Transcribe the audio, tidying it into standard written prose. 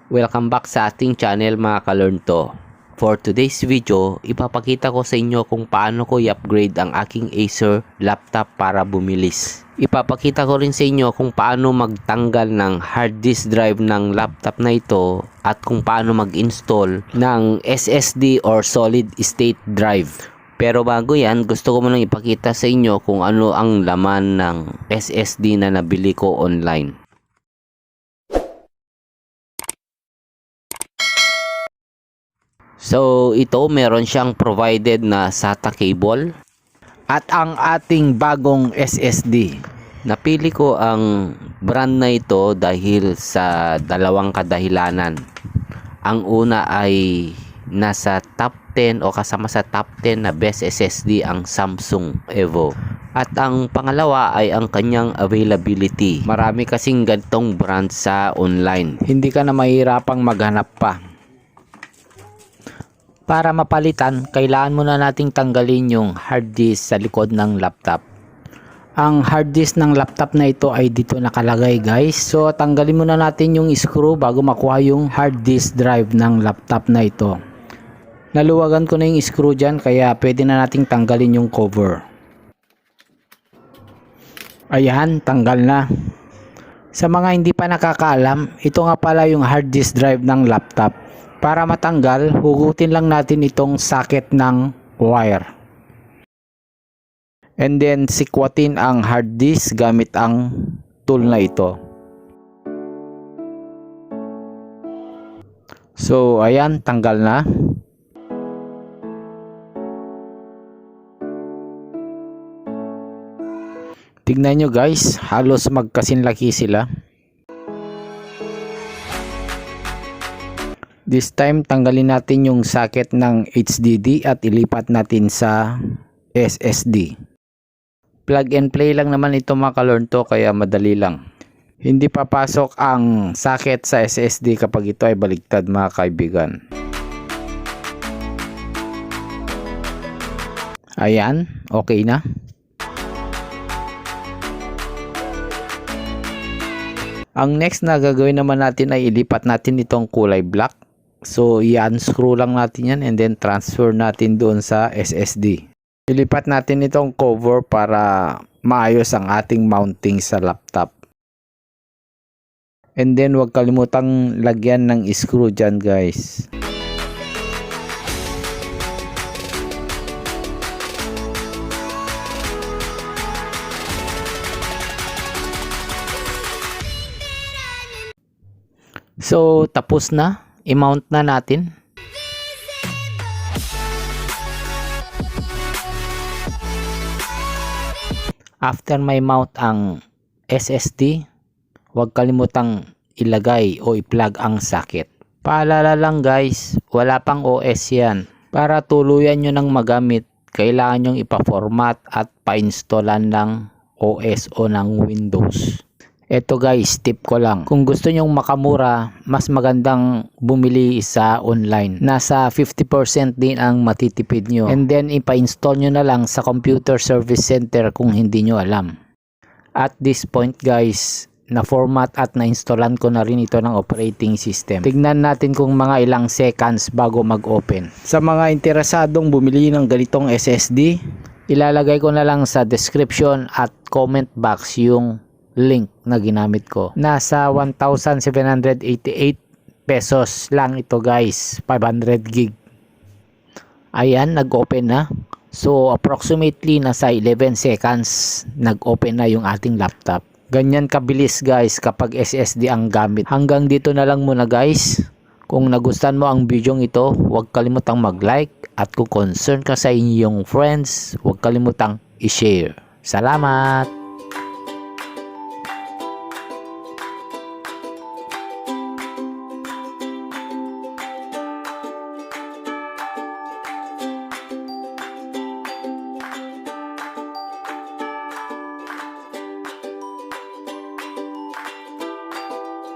Welcome back sa ating channel mga ka-learn-to. For today's video, ipapakita ko sa inyo kung paano ko i-upgrade ang aking Acer laptop para bumilis. Ipapakita ko rin sa inyo kung paano magtanggal ng hard disk drive ng laptop na ito at kung paano mag-install ng SSD or solid state drive. Pero bago yan, gusto ko munang ipakita sa inyo kung ano ang laman ng SSD na nabili ko online. So ito meron siyang provided na SATA cable at ang ating bagong SSD. Napili ko ang brand na ito dahil sa dalawang kadahilanan. Ang una ay nasa top 10 o kasama sa top 10 na best SSD ang Samsung Evo. At ang pangalawa ay ang kanyang availability. Marami kasing ganitong brand sa online. Hindi ka na mahirapang maghanap pa. Para mapalitan, kailangan muna nating tanggalin yung hard disk sa likod ng laptop. Ang hard disk ng laptop na ito ay dito nakalagay guys. So tanggalin muna natin yung screw bago makuha yung hard disk drive ng laptop na ito. Naluwagan ko na yung screw dyan kaya pwede na nating tanggalin yung cover. Ayan, tanggal na. Sa mga hindi pa nakakaalam, ito nga pala yung hard disk drive ng laptop. Para matanggal, hugutin lang natin itong socket ng wire. And then sikwatin ang hard disk gamit ang tool na ito. So ayan, tanggal na. Tignan nyo guys, halos magkasinlaki sila. This time, tanggalin natin yung socket ng HDD at ilipat natin sa SSD. Plug and play lang naman ito mga ka-learn-to kaya madali lang. Hindi papasok ang socket sa SSD kapag ito ay baligtad mga kaibigan. Ayan, okay na. Ang next na gagawin naman natin ay ilipat natin itong kulay black. So, i-unscrew lang natin yan and then transfer natin doon sa SSD. Ilipat natin itong cover para maayos ang ating mounting sa laptop. And then, huwag kalimutang lagyan ng screw dyan guys. So, tapos na. I-mount na natin. After may mount ang SSD, huwag kalimutang ilagay o i-plug ang socket. Paalala lang guys, wala pang OS yan. Para tuluyan nyo ng magamit, kailangan nyong ipa-format at pa-installan ng OS o ng Windows. Eto guys, tip ko lang. Kung gusto nyong makamura, mas magandang bumili sa online. Nasa 50% din ang matitipid nyo. And then ipa-install nyo na lang sa computer service center kung hindi nyo alam. At this point guys, na-format at na-installan ko na rin ito ng operating system. Tignan natin kung mga ilang seconds bago mag-open. Sa mga interesadong bumili ng ganitong SSD, ilalagay ko na lang sa description at comment box yung link na ginamit ko. Nasa 1,788 pesos lang ito guys, 500 gig. Ayan, nag-open na. So approximately nasa 11 seconds nag-open na yung ating laptop. Ganyan kabilis guys kapag SSD ang gamit. Hanggang dito na lang muna guys. Kung nagustuhan mo ang video ito, huwag kalimutang mag-like at kung concern ka sa inyong friends, huwag kalimutang i-share. Salamat!